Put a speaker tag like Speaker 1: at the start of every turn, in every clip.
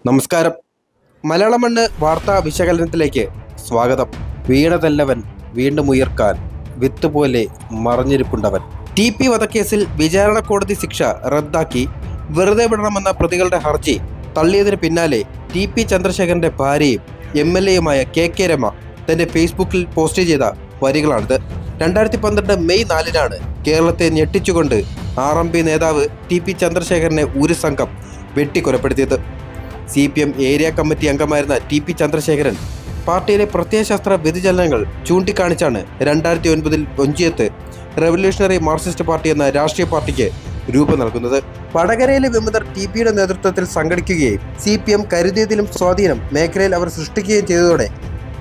Speaker 1: നമസ്കാരം. മലയാളം മണ്ണ് വാർത്താ വിശകലനത്തിലേക്ക് സ്വാഗതം. വീണതല്ലവൻ വീണ്ടും ഉയർക്കാൻ വിത്ത് പോലെ മറഞ്ഞിരിപ്പുണ്ടവൻ. TP വധക്കേസിൽ വിചാരണ കോടതി ശിക്ഷ റദ്ദാക്കി വെറുതെ വിടണമെന്ന പ്രതികളുടെ ഹർജി തള്ളിയതിന് പിന്നാലെ TP ചന്ദ്രശേഖരന്റെ ഭാര്യയും MLA-യുമായ KK രമ തന്റെ ഫേസ്ബുക്കിൽ പോസ്റ്റ് ചെയ്ത വരികളാണിത്. 2012 മെയ് 4-നാണ് കേരളത്തെ ഞെട്ടിച്ചുകൊണ്ട് RMP നേതാവ് TP ചന്ദ്രശേഖരനെ ഒരു സംഘം വെട്ടിക്കൊലപ്പെടുത്തിയത്. CPM ഏരിയ കമ്മിറ്റി അംഗമായിരുന്ന TP ചന്ദ്രശേഖരൻ പാർട്ടിയിലെ പ്രത്യയശാസ്ത്ര വ്യതിചലനങ്ങൾ ചൂണ്ടിക്കാണിച്ചാണ് 2009 ഒഞ്ചിയത്ത് റവല്യൂഷണറി മാർക്സിസ്റ്റ് പാർട്ടി എന്ന രാഷ്ട്രീയ പാർട്ടിക്ക് രൂപം നൽകുന്നത്. വടകരയിലെ വിമതർ TPയുടെ നേതൃത്വത്തിൽ സംഘടിക്കുകയും CPM കരുതിയതിലും സ്വാധീനം മേഖലയിൽ അവർ സൃഷ്ടിക്കുകയും ചെയ്തതോടെ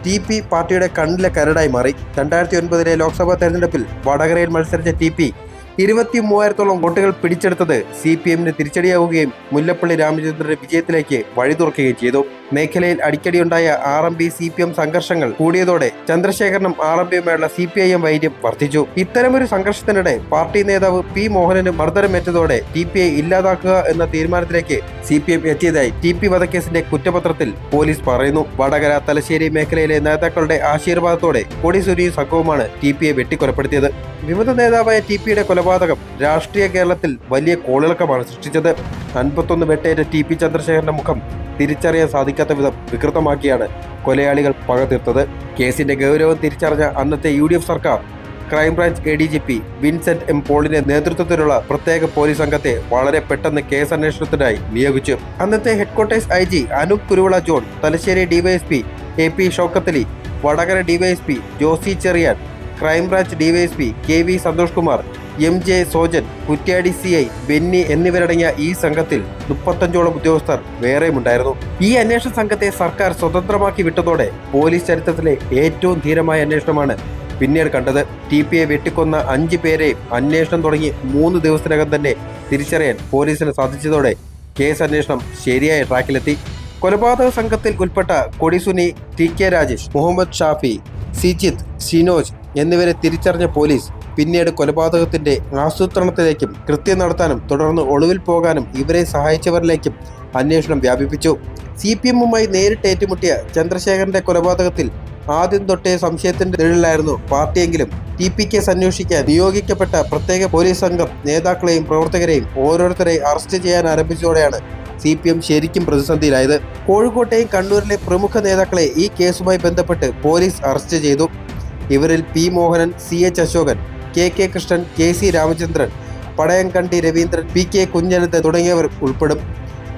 Speaker 1: TP പാർട്ടിയുടെ കണ്ണിലെ കരടായി മാറി. 2009 ലോക്സഭാ തെരഞ്ഞെടുപ്പിൽ വടകരയിൽ മത്സരിച്ച TP 23,000-ഓളം വോട്ടുകൾ പിടിച്ചെടുത്തത് CPM-ന് തിരിച്ചടിയാവുകയും മുല്ലപ്പള്ളി രാമചന്ദ്രന്റെ വിജയത്തിലേക്ക് വഴി തുറക്കുകയും ചെയ്തു. മേഖലയിൽ അടിക്കടിയുണ്ടായ RMP CPM സംഘർഷങ്ങൾ കൂടിയതോടെ ചന്ദ്രശേഖരനും RMP-യുമായുള്ള CPIM വൈര്യം വർദ്ധിച്ചു. ഇത്തരമൊരു സംഘർഷത്തിനിടെ പാർട്ടി നേതാവ് P മോഹനന് മർദ്ദനമേറ്റതോടെ TPയെ ഇല്ലാതാക്കുക എന്ന തീരുമാനത്തിലേക്ക് CPM എത്തിയതായി TP വധക്കേസിന്റെ കുറ്റപത്രത്തിൽ പോലീസ് പറയുന്നു. വടകര തലശ്ശേരി മേഖലയിലെ നേതാക്കളുടെ ആശീർവാദത്തോടെ കൊടിസുനിയും സംഘവുമാണ് TPയെ വെട്ടിക്കൊലപ്പെടുത്തിയത്. വിമത നേതാവായ TPയുടെ കൊലപാതകം രാഷ്ട്രീയ കേരളത്തിൽ വലിയ കോളിളക്കമാണ് സൃഷ്ടിച്ചത്. 51 വെട്ടേറ്റ TP ചന്ദ്രശേഖരന്റെ മുഖം തിരിച്ചറിയാൻ സാധിക്കാത്ത വിധം വികൃതമാക്കിയാണ് കൊലയാളികൾ പക തീർത്തത്. കേസിന്റെ ഗൗരവം തിരിച്ചറിഞ്ഞ അന്നത്തെ UDF സർക്കാർ ക്രൈംബ്രാഞ്ച് ADGP വിൻസെന്റ് M പോളിന്റെ നേതൃത്വത്തിലുള്ള പ്രത്യേക പോലീസ് സംഘത്തെ വളരെ പെട്ടെന്ന് കേസ് അന്വേഷണത്തിനായി നിയോഗിച്ചു. അന്നത്തെ headquarters IG Anoop Kuruvila John, Thalassery DYSP AP Shoukathali, Vadakara DYSP Josy Cherian, crime branch DYSP KV Santhosh Kumar, MJ Sojan, Kuttiadi CI Benny എന്നിവരടങ്ങിയ ഈ സംഘത്തിൽ 35ഓളം ഉദ്യോഗസ്ഥർ വേറെയുമുണ്ടായിരുന്നു. ഈ അന്വേഷണ സംഘത്തെ സർക്കാർ സ്വതന്ത്രമാക്കി വിട്ടതോടെ പോലീസ് ചരിത്രത്തിലെ ഏറ്റവും ധീരമായ അന്വേഷണമാണ് പിന്നീട് കണ്ടത്. TPയെ വെട്ടിക്കൊന്ന 5 പേരെയും അന്വേഷണം തുടങ്ങി 3 ദിവസത്തിനകം തന്നെ തിരിച്ചറിയാൻ പോലീസിന് സാധിച്ചതോടെ കേസ് അന്വേഷണം ശരിയായ ട്രാക്കിലെത്തി. കൊലപാതക സംഘത്തിൽ ഉൾപ്പെട്ട കൊടിസുനി, TK രാജേഷ്, മുഹമ്മദ് ഷാഫി, സിജിത്ത്, ഷിനോജ് എന്നിവരെ തിരിച്ചറിഞ്ഞ പോലീസ് പിന്നീട് കൊലപാതകത്തിന്റെ ആസൂത്രണത്തിലേക്കും കൃത്യം നടത്താനും തുടർന്ന് ഒളിവിൽ പോകാനും ഇവരെ സഹായിച്ചവരിലേക്കും അന്വേഷണം വ്യാപിപ്പിച്ചു. CPM-മായി നേരിട്ട് ഏറ്റുമുട്ടിയ ചന്ദ്രശേഖരന്റെ കൊലപാതകത്തിൽ ആദ്യം തൊട്ടേ സംശയത്തിന്റെ നിഴലിലായിരുന്നു പാർട്ടിയെങ്കിലും TP കേസ് അന്വേഷിക്കാൻ നിയോഗിക്കപ്പെട്ട പ്രത്യേക പോലീസ് സംഘം നേതാക്കളെയും പ്രവർത്തകരെയും ഓരോരുത്തരെ അറസ്റ്റ് ചെയ്യാൻ ആരംഭിച്ചതോടെയാണ് CPM ശരിക്കും പ്രതിസന്ധിയിലായത്. കോഴിക്കോട്ടെയും കണ്ണൂരിലെ പ്രമുഖ നേതാക്കളെ ഈ കേസുമായി ബന്ധപ്പെട്ട് പോലീസ് അറസ്റ്റ് ചെയ്തു. ഇവരിൽ P Mohanan, CH Ashokan, KK Krishnan, KC Ramachandran, Padayamkandi Raveendran, PK കുഞ്ഞനത്ത് തുടങ്ങിയവർ ഉൾപ്പെടും.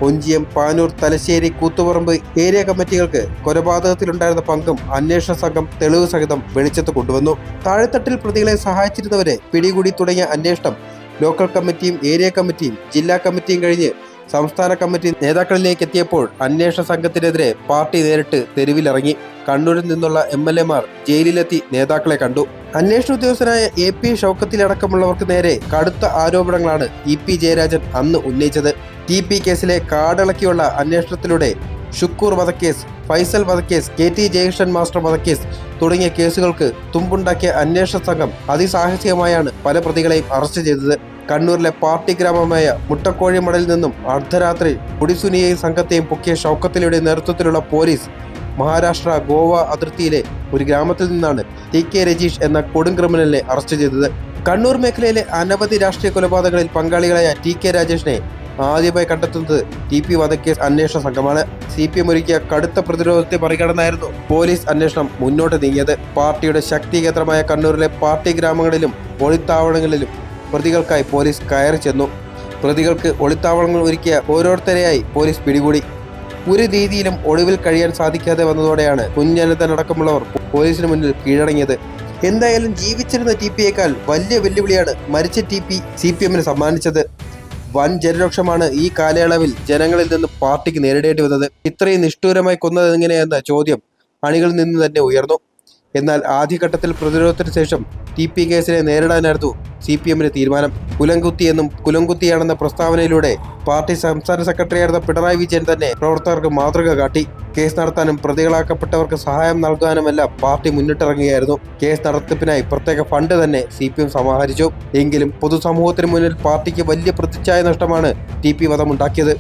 Speaker 1: ഒഞ്ചിയം, പാനൂർ, തലശ്ശേരി, കൂത്തുപറമ്പ് ഏരിയ കമ്മിറ്റികൾക്ക് കൊലപാതകത്തിലുണ്ടായിരുന്ന പങ്കും അന്വേഷണ സംഘം തെളിവ് സഹിതം വെളിച്ചത്ത് കൊണ്ടുവന്നു. താഴെത്തട്ടിൽ പ്രതികളെ സഹായിച്ചിരുന്നവരെ പിടികൂടി തുടങ്ങിയ അന്വേഷണം ലോക്കൽ കമ്മിറ്റിയും ഏരിയ കമ്മിറ്റിയും ജില്ലാ കമ്മിറ്റിയും കഴിഞ്ഞ് സംസ്ഥാന കമ്മിറ്റി നേതാക്കളിലേക്ക് എത്തിയപ്പോൾ അന്വേഷണ സംഘത്തിനെതിരെ പാർട്ടി നേരിട്ട് തെരുവിലിറങ്ങി. കണ്ണൂരിൽ നിന്നുള്ള MLA-മാർ ജയിലിലെത്തി നേതാക്കളെ കണ്ടു. അന്വേഷണ ഉദ്യോഗസ്ഥനായ AP ഷൗക്കത്തിലടക്കമുള്ളവർക്ക് നേരെ കടുത്ത ആരോപണങ്ങളാണ് EP ജയരാജൻ അന്ന് ഉന്നയിച്ചത്. TP കേസിലെ കാടിളക്കിയുള്ള അന്വേഷണത്തിലൂടെ ഷുക്കൂർ വധക്കേസ്, ഫൈസൽ വധക്കേസ്, KT ജയകൃഷ്ണൻ മാസ്റ്റർ വധക്കേസ് തുടങ്ങിയ കേസുകൾക്ക് തുമ്പുണ്ടാക്കിയ അന്വേഷണ സംഘം അതിസാഹസികമായാണ് പല പ്രതികളെയും അറസ്റ്റ് ചെയ്തത്. കണ്ണൂരിലെ പാർട്ടി ഗ്രാമമായ മുട്ടക്കോഴിമടയിൽ നിന്നും അർദ്ധരാത്രി കൊടിസുനിയെയും സംഘത്തെയും പൊക്കിയ ഷൗക്കത്തലിയുടെ നേതൃത്വത്തിലുള്ള പോലീസ് മഹാരാഷ്ട്ര ഗോവ അതിർത്തിയിലെ ഒരു ഗ്രാമത്തിൽ നിന്നാണ് TK രജീഷ് എന്ന കൊടും ക്രിമിനലിനെ അറസ്റ്റ് ചെയ്തത്. കണ്ണൂർ മേഖലയിലെ അനവധി രാഷ്ട്രീയ കൊലപാതകങ്ങളിൽ പങ്കാളികളായ TK രാജേഷിനെ ആദ്യമായി കണ്ടെത്തുന്നത് TP വധക്കേസ് അന്വേഷണ സംഘമാണ്. CPM ഒരുക്കിയ കടുത്ത പ്രതിരോധത്തെ മറികടന്നായിരുന്നു പോലീസ് അന്വേഷണം മുന്നോട്ട് നീങ്ങിയത്. പാർട്ടിയുടെ ശക്തി കേന്ദ്രമായ കണ്ണൂരിലെ പാർട്ടി ഗ്രാമങ്ങളിലും ഒളിത്താവളങ്ങളിലും പ്രതികൾക്കായി പോലീസ് കയറി ചെന്നു. പ്രതികൾക്ക് ഒളിത്താവളങ്ങൾ ഒരുക്കിയ ഓരോരുത്തരെയായി പോലീസ് പിടികൂടി. ഒരു രീതിയിലും ഒളിവിൽ കഴിയാൻ സാധിക്കാതെ വന്നതോടെയാണ് കുഞ്ഞനത്തനടക്കമുള്ളവർ പോലീസിന് മുന്നിൽ കീഴടങ്ങിയത്. എന്തായാലും ജീവിച്ചിരുന്ന TPയേക്കാൾ വലിയ വെല്ലുവിളിയാണ് മരിച്ച TP CPM-ന് സമ്മാനിച്ചത്. വൻ ജനരോക്ഷമാണ് ഈ കാലയളവിൽ ജനങ്ങളിൽ നിന്ന് പാർട്ടിക്ക് നേരിടേണ്ടി വന്നത്. ഇത്രയും നിഷ്ഠൂരമായി കൊന്നതെങ്ങനെയെന്ന ചോദ്യം അണികളിൽ നിന്ന് തന്നെ ഉയർന്നു. എന്നാൽ ആദ്യഘട്ടത്തിൽ പ്രതിരോധത്തിന് ശേഷം TP കേസിനെ നേരിടാനായിരുന്നു CPM-ന് തീരുമാനം. കുലംകുത്തിയെന്നും കുലംകുത്തിയാണെന്ന പ്രസ്താവനയിലൂടെ പാർട്ടി സംസ്ഥാന സെക്രട്ടറിയായിരുന്ന പിണറായി വിജയൻ തന്നെ പ്രവർത്തകർക്ക് മാതൃക കാട്ടി. കേസ് നടത്താനും പ്രതികളാക്കപ്പെട്ടവർക്ക് സഹായം നൽകാനുമെല്ലാം പാർട്ടി മുന്നിട്ടിറങ്ങുകയായിരുന്നു. കേസ് നടത്തിപ്പിനായി പ്രത്യേക ഫണ്ട് തന്നെ CPM സമാഹരിച്ചു. എങ്കിലും പൊതുസമൂഹത്തിന് മുന്നിൽ പാർട്ടിക്ക് വലിയ പ്രതിച്ഛായ നഷ്ടമാണ് TP വധമുണ്ടാക്കിയത്.